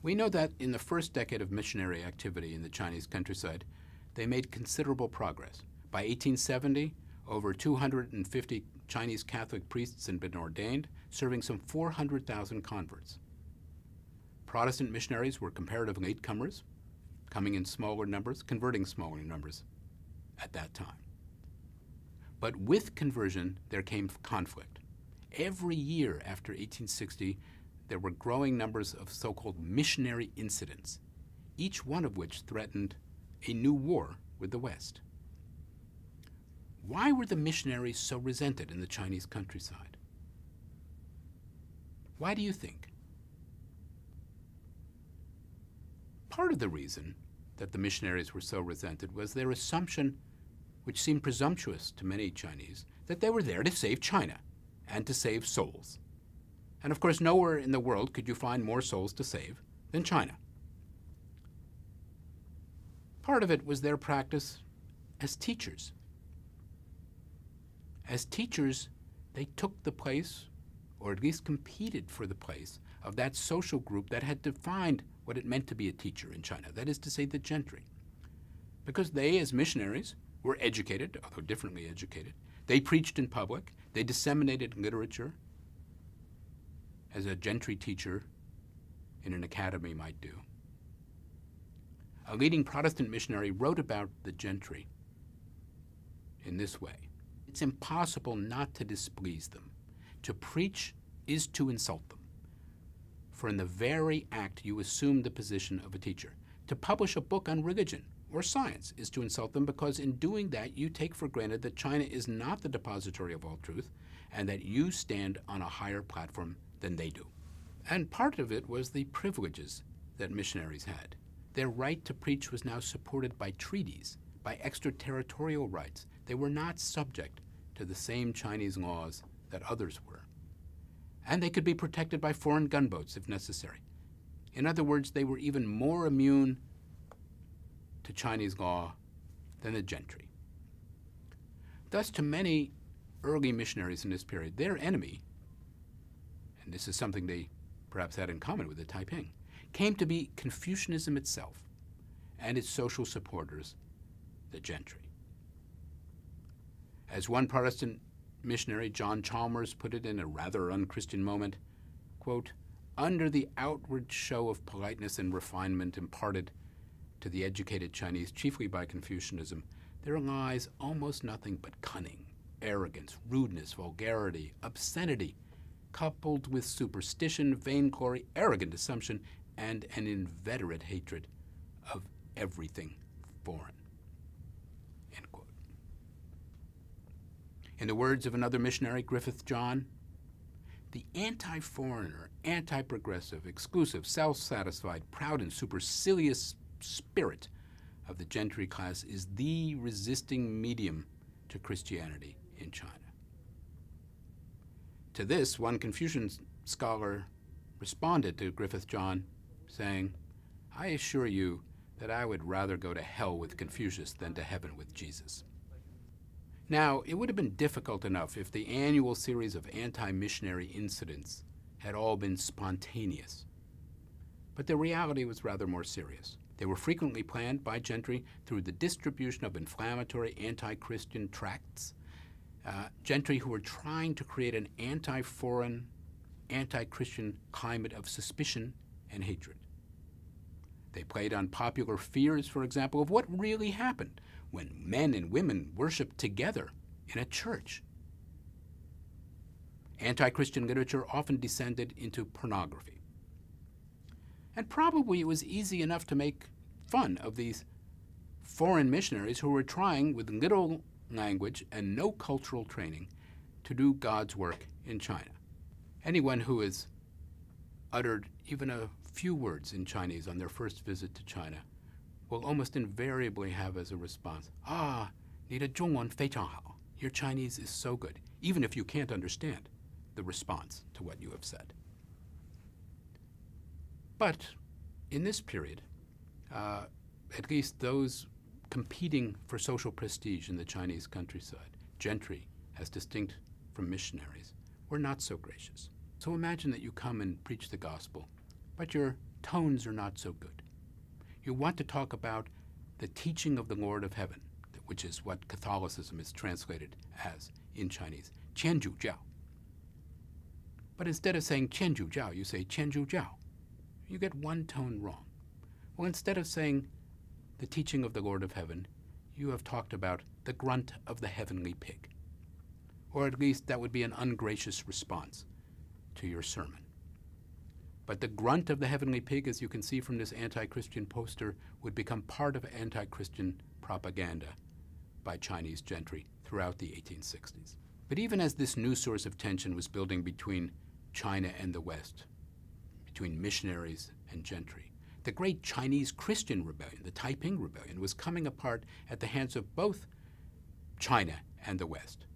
We know that in the first decade of missionary activity in the Chinese countryside, they made considerable progress. By 1870, over 250 Chinese Catholic priests had been ordained, serving some 400,000 converts. Protestant missionaries were comparative latecomers, coming in smaller numbers, converting smaller numbers at that time. But with conversion, there came conflict. Every year after 1860, there were growing numbers of so-called missionary incidents, each one of which threatened a new war with the West. Why were the missionaries so resented in the Chinese countryside? Why do you think? Part of the reason that the missionaries were so resented was their assumption, which seemed presumptuous to many Chinese, that they were there to save China and to save souls. And of course, nowhere in the world could you find more souls to save than China. Part of it was their practice as teachers. As teachers, they took the place, or at least competed for the place, of that social group that had defined what it meant to be a teacher in China, that is to say, the gentry. Because they, as missionaries, were educated, although differently educated. They preached in public. They disseminated literature, as a gentry teacher in an academy might do. A leading Protestant missionary wrote about the gentry in this way: "It's impossible not to displease them. To preach is to insult them. For in the very act you assume the position of a teacher. To publish a book on religion or science is to insult them, because in doing that you take for granted that China is not the depository of all truth and that you stand on a higher platform than they do." And part of it was the privileges that missionaries had. Their right to preach was now supported by treaties, by extraterritorial rights. They were not subject to the same Chinese laws that others were. And they could be protected by foreign gunboats if necessary. In other words, they were even more immune to Chinese law than the gentry. Thus, to many early missionaries in this period, their enemy, and this is something they perhaps had in common with the Taiping, came to be Confucianism itself and its social supporters, the gentry. As one Protestant missionary, John Chalmers, put it in a rather unchristian moment, quote, "Under the outward show of politeness and refinement imparted to the educated Chinese, chiefly by Confucianism, there lies almost nothing but cunning, arrogance, rudeness, vulgarity, obscenity, coupled with superstition, vainglory, arrogant assumption, and an inveterate hatred of everything foreign." End quote. In the words of another missionary, Griffith John, "The anti-foreigner, anti-progressive, exclusive, self-satisfied, proud, and supercilious spirit of the gentry class is the resisting medium to Christianity in China." To this, one Confucian scholar responded to Griffith John, saying, "I assure you that I would rather go to hell with Confucius than to heaven with Jesus." Now, it would have been difficult enough if the annual series of anti-missionary incidents had all been spontaneous. But the reality was rather more serious. They were frequently planned by gentry through the distribution of inflammatory anti-Christian tracts, gentry who were trying to create an anti-foreign, anti-Christian climate of suspicion and hatred. They played on popular fears, for example, of what really happened when men and women worshiped together in a church. Anti-Christian literature often descended into pornography. And probably it was easy enough to make fun of these foreign missionaries who were trying, with little language and no cultural training, to do God's work in China. Anyone who has uttered even a few words in Chinese on their first visit to China will almost invariably have as a response, "Ah, 你的中文非常好. Your Chinese is so good," even if you can't understand the response to what you have said. But in this period, at least those competing for social prestige in the Chinese countryside, gentry, as distinct from missionaries, were not so gracious. So imagine that you come and preach the gospel, but you're tones are not so good. You want to talk about the teaching of the Lord of Heaven, which is what Catholicism is translated as in Chinese, 天主教. But instead of saying 天主教, you say 天主教. You get one tone wrong. Well, instead of saying the teaching of the Lord of Heaven, you have talked about the grunt of the heavenly pig. Or at least that would be an ungracious response to your sermon. But the grunt of the heavenly pig, as you can see from this anti-Christian poster, would become part of anti-Christian propaganda by Chinese gentry throughout the 1860s. But even as this new source of tension was building between China and the West, between missionaries and gentry, the great Chinese Christian rebellion, the Taiping Rebellion, was coming apart at the hands of both China and the West.